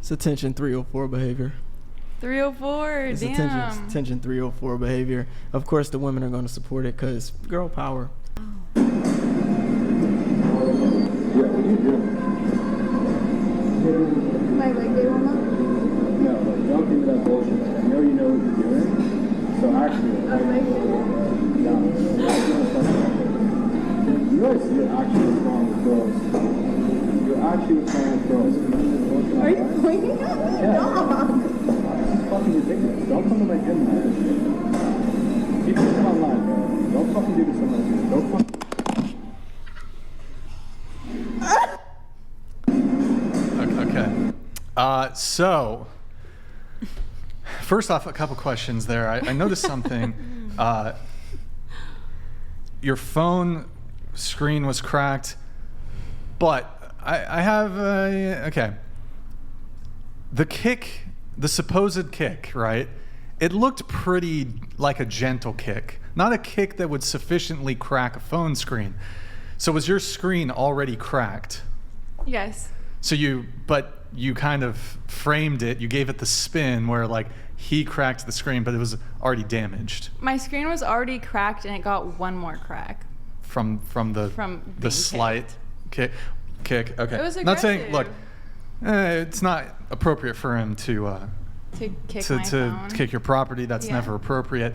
It's attention 304 behavior. 304, It's damn. attention 304 behavior. Of course, the women are going to support it because girl power. Yeah, what are you doing? My leg day warm up? No, like, don't give me that bullshit. Like, I know you know what you're doing. So actually, A leg day warm up? no. You guys are actually what's wrong with girls. You're actually what's wrong with girls. Are you pointing at me? Yeah. Dog. This is fucking ridiculous. Don't come to my gym, man. Keep this online, bro. Don't fucking do this on my gym. Don't fucking... Okay. So, first off, a couple questions there. I noticed something. Your phone screen was cracked, but I have okay. The kick, the supposed kick, right? It looked pretty like a gentle kick, not a kick that would sufficiently crack a phone screen. So was your screen already cracked? Yes. So you kind of framed it, you gave it the spin where like he cracked the screen, but it was already damaged. My screen was already cracked and it got one more crack. From the being slight kick. Okay. It was Not saying, look, aggressive. it's not appropriate for him to kick my phone. kick your property. That's never appropriate.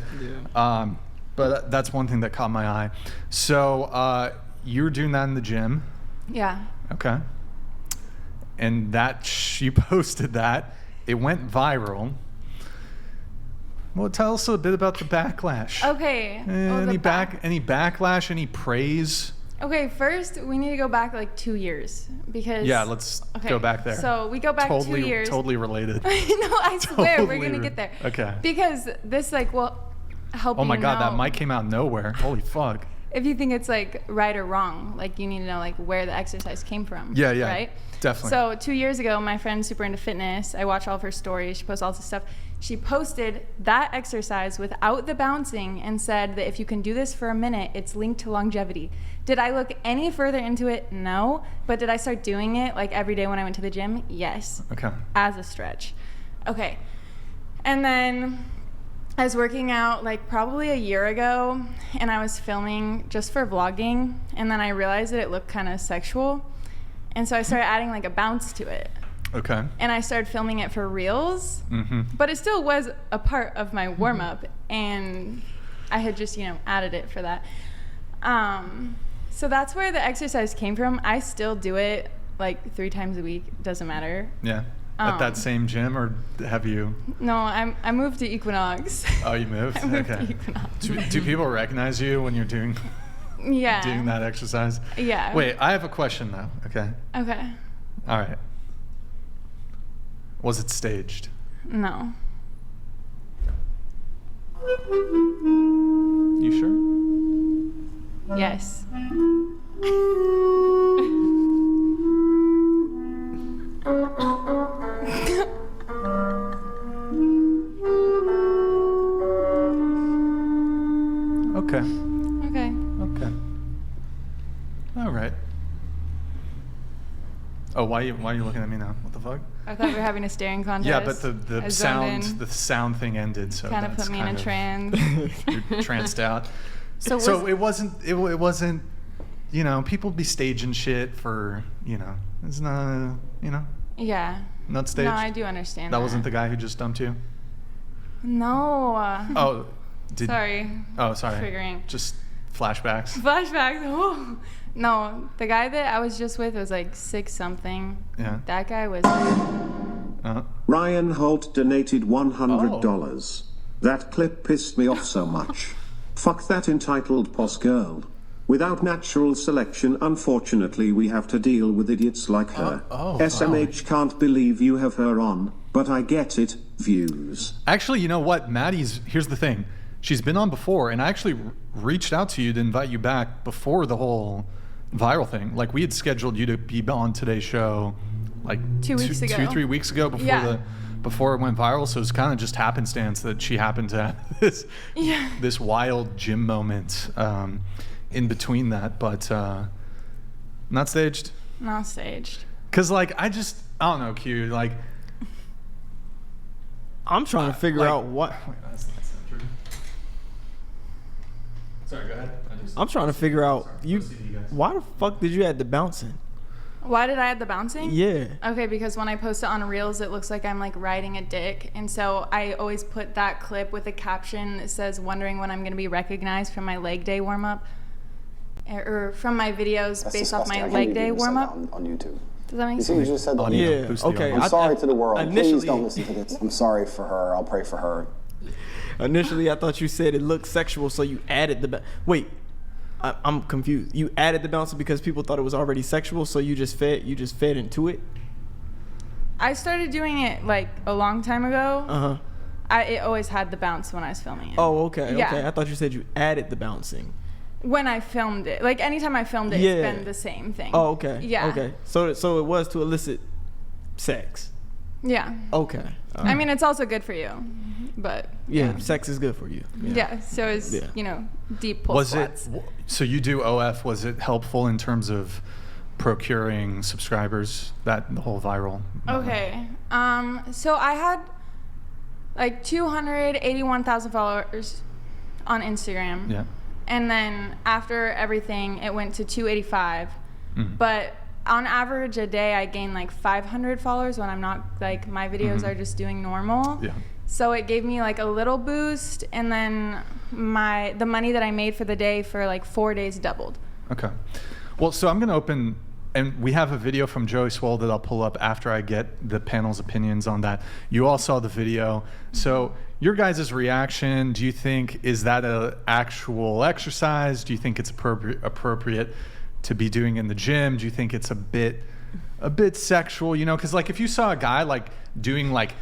Yeah. But that's one thing that caught my eye. So you were doing that in the gym. Yeah. Okay. And you posted that. It went viral. Well, tell us a bit about the backlash. Okay. Any backlash? Any praise? Okay, first we need to go back like 2 years because Let's go back there. So we go back 2 years. Totally related. No, I swear Totally we're gonna get there. Okay. Because this will help you. Oh my God, know that mic came out of nowhere. Holy fuck. If you think it's like right or wrong, like you need to know like where the exercise came from. Yeah. Right. Definitely. So 2 years ago, my friend's super into fitness. I watch all of her stories. She posts all this stuff. She posted that exercise without the bouncing and said that if you can do this for a minute, it's linked to longevity. Did I look any further into it? No. But did I start doing it like every day when I went to the gym? Yes. Okay. As a stretch. Okay. And then I was working out like probably a year ago and I was filming just for vlogging. And then I realized that it looked kind of sexual. And so I started adding like a bounce to it. Okay. And I started filming it for reels, but it still was a part of my warm up, and I had just added it for that. So that's where the exercise came from. I still do it like 3 times a week. Doesn't matter. Yeah. At that same gym, or have you? No, I moved to Equinox. Oh, you moved? I moved Okay. to Equinox. Do people recognize you when you're doing that exercise? Yeah. Wait, I have a question though. Okay. Okay. All right. Was it staged? No. You sure? Yes. Okay. Okay. All right. Oh, why are you looking at me now? What the fuck? I thought we were having a staring contest. Yeah, but I the zoned sound in. the sound thing ended, so Kind of that's put me in a trance. You're tranced out. So it wasn't people be staging shit for it's not Yeah. not staged. No, I do understand. That wasn't the guy who just dumped you. No. Oh, Sorry. Oh, sorry. Triggering. Just flashbacks. Flashbacks. Oh. No, the guy that I was just with was like 6 something. Yeah. That guy was. Ryan Holt donated $100. That clip pissed me off so much. Fuck that entitled posh girl. Without natural selection, unfortunately, we have to deal with idiots like her. SMH can't believe you have her on, but I get it. Views. Actually, you know what? Here's the thing. She's been on before, and I actually reached out to you to invite you back before the whole viral thing. Like, we had scheduled you to be on today's show like 2 weeks ago. 2-3 weeks ago before it went viral. So it's kind of just happenstance that she happened to have this wild gym moment in between that, but not staged. Not staged. Cause like I don't know, Q. Like I'm trying to figure out what. Wait, that's not true. Sorry, go ahead. I'm trying to figure out you. Why the fuck did you add the bouncing? Why did I add the bouncing? Yeah. Okay, because when I post it on Reels, it looks like I'm like riding a dick. And so I always put that clip with a caption that says, wondering when I'm going to be recognized from my leg day warm up. Or from my videos That's based off disgusting. my I can't leg believe day you said warm that up. on YouTube. Does that make You see, sense? you just said that. Yeah. Boost the Okay. audience. I'm sorry to the world. Please Initially, don't listen to this. I'm sorry for her. I'll pray for her. Initially, I thought you said it looked sexual, so you added the. Wait, I'm confused. You added the bouncing because people thought it was already sexual, so you just fed into it. I started doing it like a long time ago. Uh huh. It always had the bounce when I was filming it. Oh, okay. Yeah. Okay. I thought you said you added the bouncing. When I filmed it, like anytime I filmed it, Yeah. it's been the same thing. Oh, okay. Yeah. Okay. So it was to elicit sex. Yeah. Okay. I mean, it's also good for you, but Yeah, sex is good for you. yeah. So it's Yeah. Deep pull Was squats. it? So you do OF? Was it helpful in terms of procuring subscribers? That the whole viral. Okay. So I had like 281,000 followers on Instagram. Yeah. And then after everything, it went to 285. Mhm. But on average a day, I gain like 500 followers when I'm not like my videos are just doing normal. Yeah. So it gave me like a little boost, and then the money that I made for the day for like 4 days doubled. Okay. Well, so I'm going to open, and we have a video from Joey Swoll that I'll pull up after I get the panel's opinions on that. You all saw the video. So your guys' reaction, do you think, is that an actual exercise? Do you think it's appropriate to be doing in the gym? Do you think it's a bit sexual, you know? Because like if you saw a guy like doing like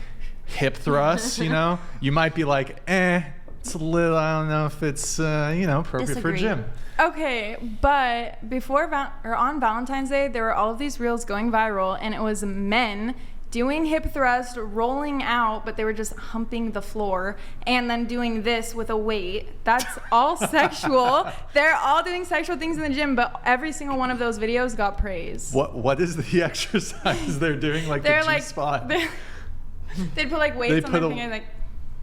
hip thrusts, you know, you might be like, it's a little, I don't know if it's, appropriate for a gym. Okay, but on Valentine's Day, there were all of these reels going viral, and it was men doing hip thrust, rolling out, but they were just humping the floor, and then doing this with a weight. That's all sexual. They're all doing sexual things in the gym, but every single one of those videos got praise. What is the exercise they're doing? Like They're the like, G-spot? They'd put like weights on their finger, like.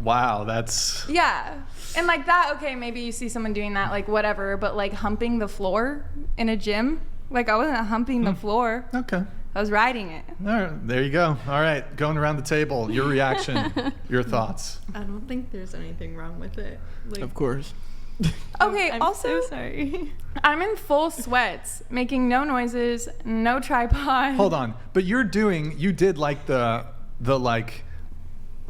Wow, that's. Yeah. And like that, okay, maybe you see someone doing that, like whatever, but like humping the floor in a gym, like I wasn't humping the floor. Okay. I was riding it. All right, there you go. All right, going around the table, your reaction, your thoughts. I don't think there's anything wrong with it. Like, Of course. Okay, I'm also, so sorry. I'm in full sweats, making no noises, no tripod. Hold on, but you did like the like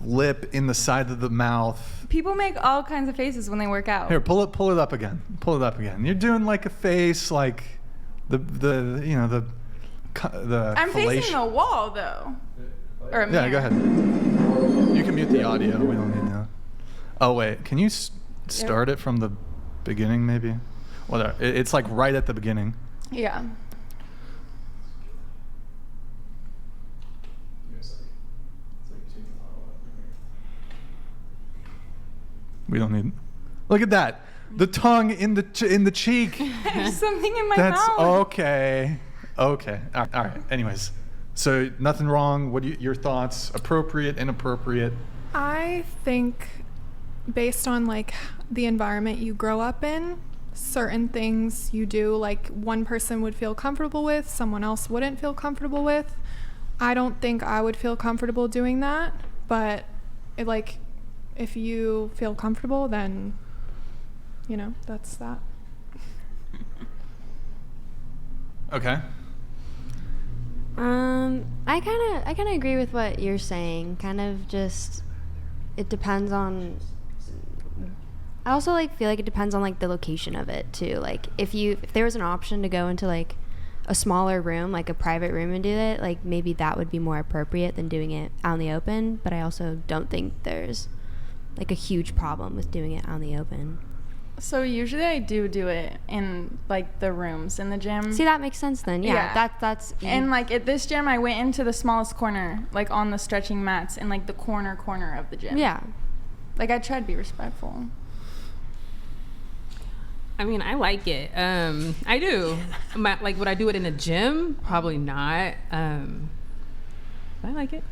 lip in the side of the mouth. People make all kinds of faces when they work out. Here, pull it up again. Pull it up again. You're doing like a face, like the I'm facing fellation. the wall though. Or a mirror. Yeah, go ahead. You can mute the audio. We don't need that. Oh wait, can you start it from the beginning maybe? Well, it's like right at the beginning. Yeah. We don't need. Look at that. The tongue in the cheek. There's something in my That's mouth. okay. Okay. All right. Anyways, so nothing wrong. What your thoughts? Appropriate, inappropriate? I think based on like the environment you grow up in, certain things you do, like one person would feel comfortable with, someone else wouldn't feel comfortable with. I don't think I would feel comfortable doing that, but if you feel comfortable, then that's that. Okay. I kind of agree with what you're saying. Kind of just, it depends on. I also feel like it depends on the location of it too. Like if there was an option to go into like a smaller room, like a private room, and do it, maybe that would be more appropriate than doing it out in the open. But I also don't think there's a huge problem with doing it out in the open. So usually I do it in the rooms in the gym. See, that makes sense then. Yeah. That's and at this gym I went into the smallest corner, on the stretching mats in the corner of the gym. Yeah. I tried to be respectful. I mean, I like it. I do. Would I do it in a gym? Probably not. But I like it.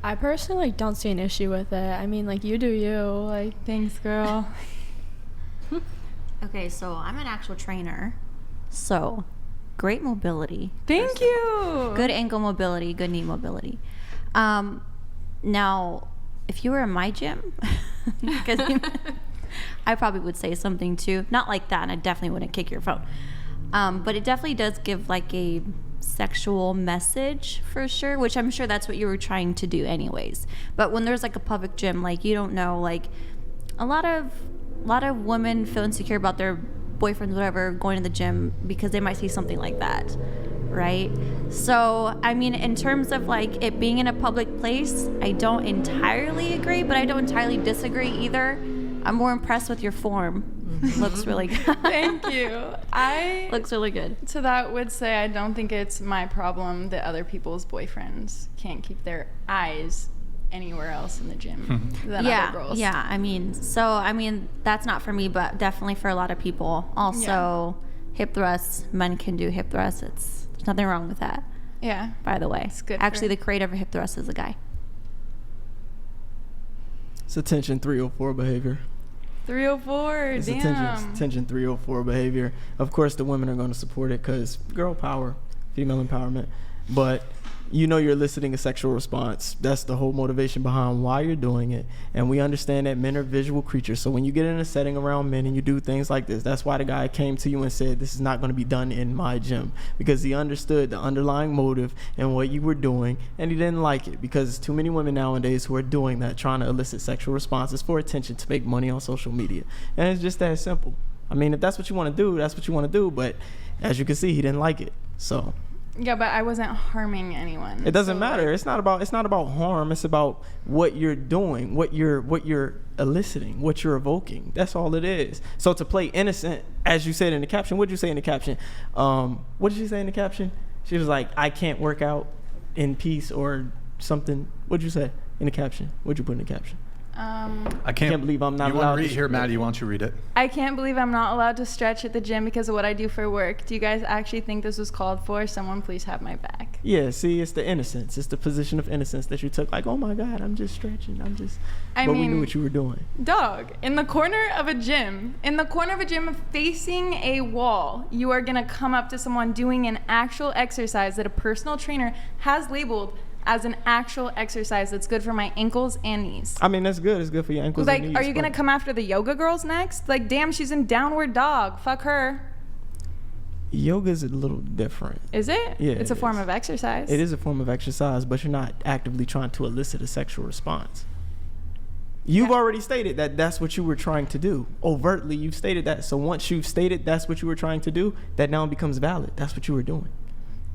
I personally don't see an issue with it. I mean, like, you do you. Like, thanks, girl. Okay, so I'm an actual trainer. So, great mobility. Thank you. Good ankle mobility, good knee mobility. Now, if you were in my gym, because I probably would say something too. Not like that, and I definitely wouldn't kick your phone. But it definitely does give like a sexual message for sure, which I'm sure that's what you were trying to do anyways. But when there's like a public gym, like you don't know, like a lot of women feel insecure about their boyfriends, whatever, going to the gym because they might see something like that, right? So, I mean, in terms of like it being in a public place, I don't entirely agree, but I don't entirely disagree either. I'm more impressed with your form. Looks really good. Thank you. Looks really good. To that would say I don't think it's my problem that other people's boyfriends can't keep their eyes anywhere else in the gym than other girls. Yeah, I mean, that's not for me, but definitely for a lot of people. Also, hip thrusts, men can do hip thrusts. There's nothing wrong with that. Yeah. By the way. It's good. Actually, the creator of hip thrust is a guy. It's attention 304 behavior. 304, It's damn. attention 304 behavior. Of course, the women are going to support it because girl power, female empowerment. But you know you're eliciting a sexual response. That's the whole motivation behind why you're doing it. And we understand that men are visual creatures. So when you get in a setting around men and you do things like this, that's why the guy came to you and said, this is not going to be done in my gym. Because he understood the underlying motive and what you were doing, and he didn't like it. Because there's too many women nowadays who are doing that, trying to elicit sexual responses for attention to make money on social media. And it's just that simple. I mean, if that's what you want to do, that's what you want to do. But as you can see, he didn't like it. So... Yeah, but I wasn't harming anyone. It doesn't matter. It's not about harm. It's about what you're doing, what you're eliciting, what you're evoking. That's all it is. So to play innocent, as you said in the caption, what did you say in the caption? What did she say in the caption? She was like, I can't work out in peace or something. What did you say in the caption? What did you put in the caption? I can't believe I'm not allowed to. You want to read here, Maddie? Why don't you read it? I can't believe I'm not allowed to stretch at the gym because of what I do for work. Do you guys actually think this was called for? Someone please have my back. Yeah, see, it's the innocence. It's the position of innocence that you took. Like, oh my God, I'm just stretching. But we knew what you were doing. Dog, in the corner of a gym facing a wall, you are going to come up to someone doing an actual exercise that a personal trainer has labeled as an actual exercise that's good for my ankles and knees. I mean, that's good. It's good for your ankles and knees. Are you going to come after the yoga girls next? Like, damn, she's in downward dog. Fuck her. Yoga's a little different. Is it? Yeah. It's a form of exercise. It is a form of exercise, but you're not actively trying to elicit a sexual response. You've already stated that that's what you were trying to do. Overtly, you've stated that. So once you've stated that's what you were trying to do, that now becomes valid. That's what you were doing.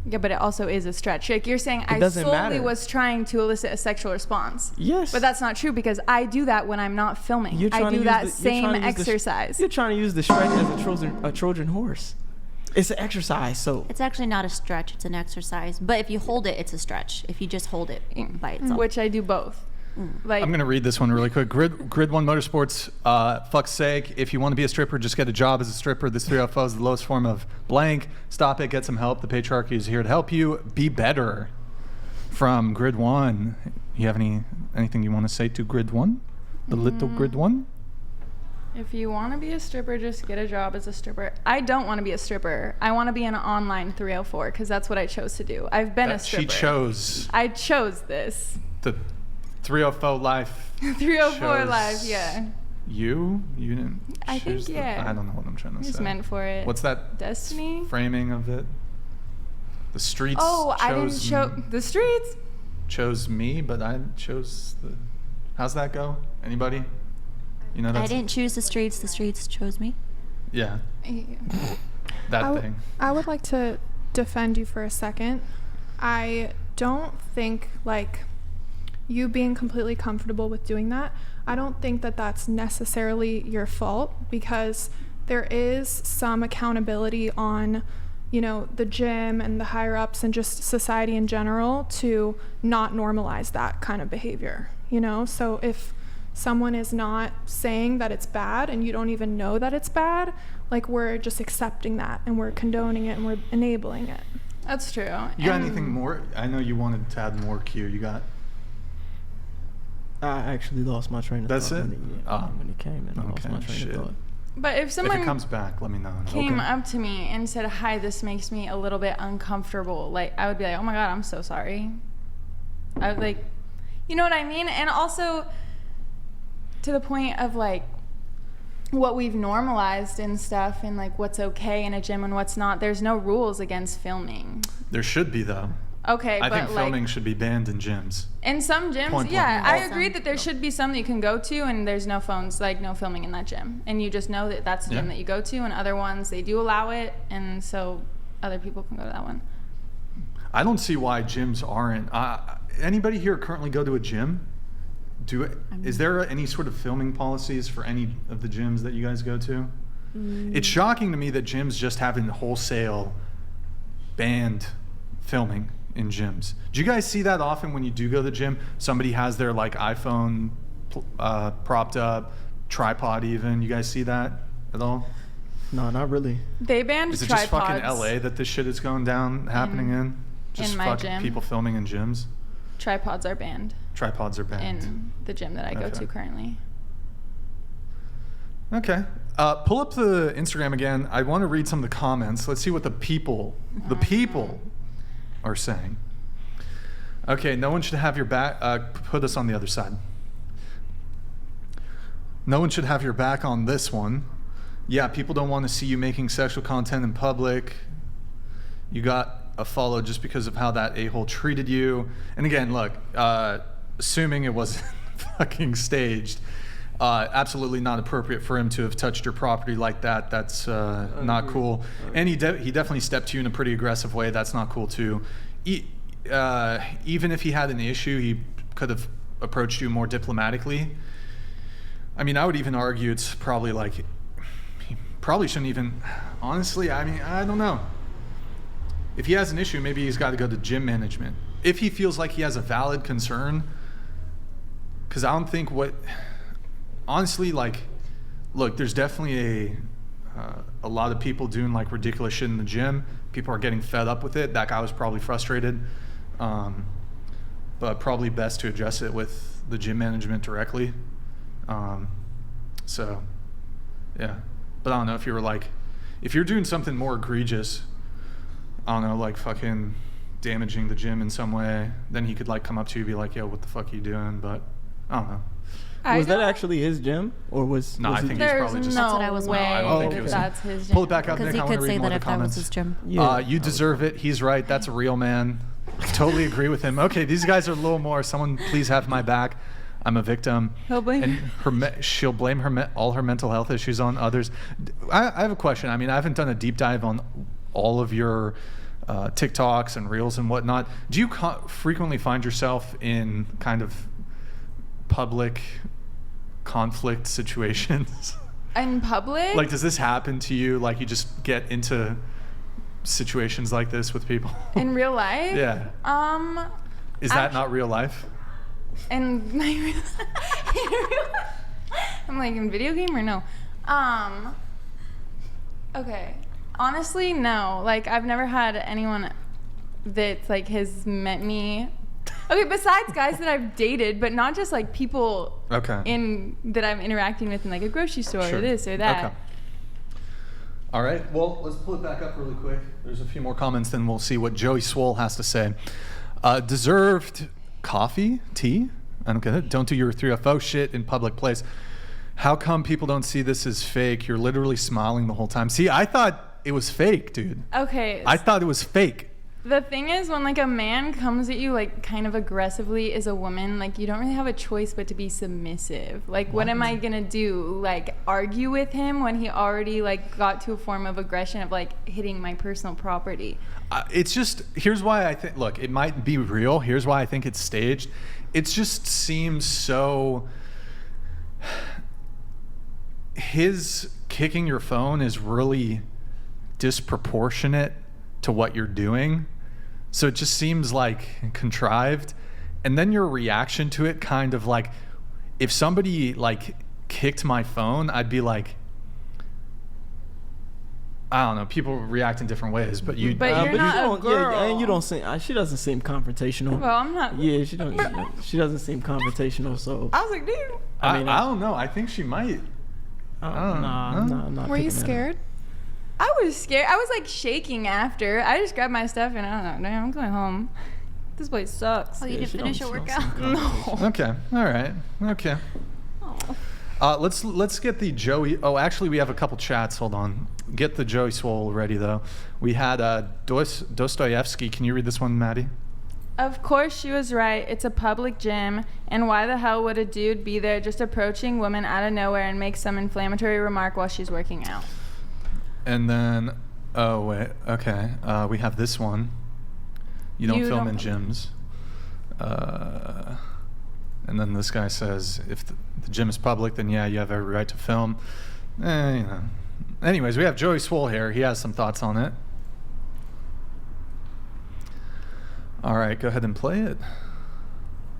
Yeah, but it also is a stretch. Like you're saying, I solely was trying to elicit a sexual response. Yes. But that's not true because I do that when I'm not filming. I do that same exercise. You're trying to use the stretch as a Trojan horse. It's an exercise, so. It's actually not a stretch, it's an exercise. But if you hold it, it's a stretch. If you just hold it by itself. Which I do both. Like, I'm going to read this one really quick. Grid 1 Motorsports, fuck's sake. If you want to be a stripper, just get a job as a stripper. This 304 is the lowest form of blank. Stop it. Get some help. The patriarchy is here to help you be better. From Grid 1. You have anything you want to say to Grid 1? The little Grid 1? If you want to be a stripper, just get a job as a stripper. I don't want to be a stripper. I want to be an online 304 because that's what I chose to do. I've been a stripper. I chose this. The 304 life. 304 life, yeah. You didn't. I think I don't know what I'm trying to say. Just meant for it. What's that? Destiny. Framing of it. The streets. Oh, I didn't show the streets. Chose me, but I chose the. How's that go? Anybody? You know, I didn't choose the streets chose me. Yeah. That thing. I would like to defend you for a second. I don't think like you being completely comfortable with doing that, I don't think that that's necessarily your fault because there is some accountability on, you know, the gym and the higher ups and just society in general to not normalize that kind of behavior, you know? So if someone is not saying that it's bad and you don't even know that it's bad, like we're just accepting that and we're condoning it and we're enabling it. That's true. You got anything more? I know you wanted to add more, Q. You got? I actually lost my train of That's thought. it? When it came in, I lost my train of thought. But if If someone it comes back, let me know. came up to me and said, "Hi, this makes me a little bit uncomfortable," like I would be like, "Oh my God, I'm so sorry." I would like, you know what I mean? And also to the point of like what we've normalized and stuff, and like what's okay in a gym and what's not. There's no rules against filming. There should be, though. Okay, I but think filming should be banned in gyms. in some gyms, Point yeah, blank. I agree that there should be some that you can go to and there's no phones, like no filming in that gym. And you just know that that's the gym Yeah. that you go to, and other ones, they do allow it, and so other people can go to that one. I don't see why gyms aren't. Anybody here currently go to a gym? Is there any sort of filming policies for any of the gyms that you guys go to? It's shocking to me that gyms just haven't wholesale banned filming in gyms. Do you guys see that often when you do go to the gym? Somebody has their like iPhone propped up, tripod even. You guys see that at all? No, not really. They banned Is it tripods. just fucking LA that this shit is going down, happening in? Just my fucking gym. people filming in gyms? Tripods are banned Tripods are banned. in the gym that I go Okay. to currently. Okay. Pull up the Instagram again. I want to read some of the comments. Let's see what the people are saying. Okay, no one should have your back. Put us on the other side. No one should have your back on this one. Yeah, people don't want to see you making sexual content in public. You got a follow just because of how that a-hole treated you. And again, look, assuming it wasn't fucking staged, absolutely not appropriate for him to have touched your property like that. That's not cool. And he definitely stepped to you in a pretty aggressive way. That's not cool too. Even if he had an issue, he could have approached you more diplomatically. I mean, I would even argue it's probably like, he probably shouldn't even, honestly, I mean, I don't know. If he has an issue, maybe he's got to go to gym management. If he feels like he has a valid concern, because I don't think honestly, like, look, there's definitely a lot of people doing like ridiculous shit in the gym. People are getting fed up with it. That guy was probably frustrated, but probably best to address it with the gym management directly. So, yeah. But I don't know if if you're doing something more egregious, I don't know, like fucking damaging the gym in some way, then he could like come up to you and be like, yo, what the fuck are you doing? But I don't know. Was that actually his gym, or was? No, was I he think he's probably just. That's what I was way I don't think it was. that's his gym. Pull it back up, Because Nick. he I want could to read say more that of the if that was comments. his gym. Yeah. You deserve it. He's right. That's a real man. Totally agree with him. Okay, these guys are a little more. Someone please have my back. I'm a victim. He'll blame And she'll blame all her mental health issues on others. I have a question. I mean, I haven't done a deep dive on all of your TikToks and Reels and whatnot. Do you frequently find yourself in kind of public conflict situations? In public? Like, does this happen to you? Like, you just get into situations like this with people? In real life? Yeah. Is that not real life? In my real I'm like, in video game or no? Okay. Honestly, no. Like, I've never had anyone that like has met me. Okay, besides guys that I've dated, but not just like people that I'm interacting with in like a grocery store or this or that. Okay. All right. Well, let's pull it back up really quick. There's a few more comments, then we'll see what Joey Swoll has to say. Deserved coffee, tea? I don't get it. Don't do your 3FO shit in public place. How come people don't see this as fake? You're literally smiling the whole time. See, I thought it was fake, dude. Okay. I thought it was fake. The thing is, when like a man comes at you like kind of aggressively as a woman, like you don't really have a choice but to be submissive. Like, what am I gonna do? Like, argue with him when he already like got to a form of aggression of like hitting my personal property? It's just, here's why I think, look, it might be real. Here's why I think it's staged. It just seems so, his kicking your phone is really disproportionate to what you're doing. So it just seems like contrived. And then your reaction to it kind of like, if somebody like kicked my phone, I'd be like, I don't know. People react in different ways, but you. But you're not a don't, girl. Yeah, and you don't seem. She doesn't seem confrontational. Well, I'm not. Yeah, she don't. She doesn't seem confrontational. So I was like, dude. I don't know. I think she might. I'm not. Were you picking that up. scared? I was scared. I was like shaking after. I just grabbed my stuff and I don't know. Damn, I'm going home. This place sucks. Oh, you didn't finish your workout? No. Okay. All right. Okay. Let's get the Joey. Oh, actually, we have a couple chats. Hold on. Get the Joey Swoll ready though. We had Dostoevsky. Can you read this one, Maddie? Of course she was right. It's a public gym. And why the hell would a dude be there just approaching women out of nowhere and make some inflammatory remark while she's working out? And then, oh wait, okay. We have this one. You don't film in gyms. And then this guy says, if the gym is public, then yeah, you have every right to film. You know. Anyways, we have Joey Swoll here. He has some thoughts on it. All right, go ahead and play it.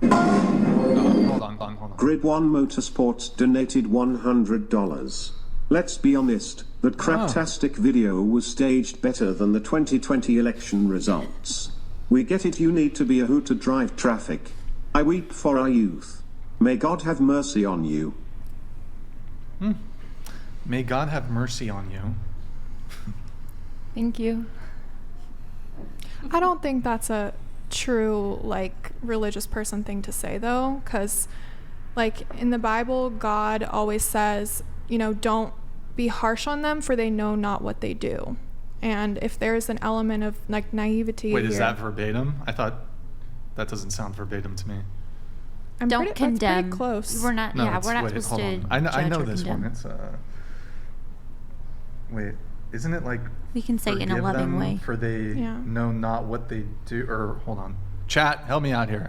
Hold on. Grid 1 Motorsports donated $100. Let's be honest, that craptastic video was staged better than the 2020 election results. We get it, you need to be a hoot to drive traffic. I weep for our youth. May God have mercy on you. May God have mercy on you. Thank you. I don't think that's a true like religious person thing to say though, because like in the Bible, God always says, you know, don't be harsh on them for they know not what they do. And if there's an element of like naivety Wait, here, is that verbatim? I thought that doesn't sound verbatim to me. Don't that's condemn. pretty close. We're not. No, Yeah, it's, we're not wait, supposed hold to. on. I know judge or this condemn. one. It's wait, isn't it like We can say it in a forgive loving them way. for they Yeah. know not what they do? Or hold on, chat, help me out here.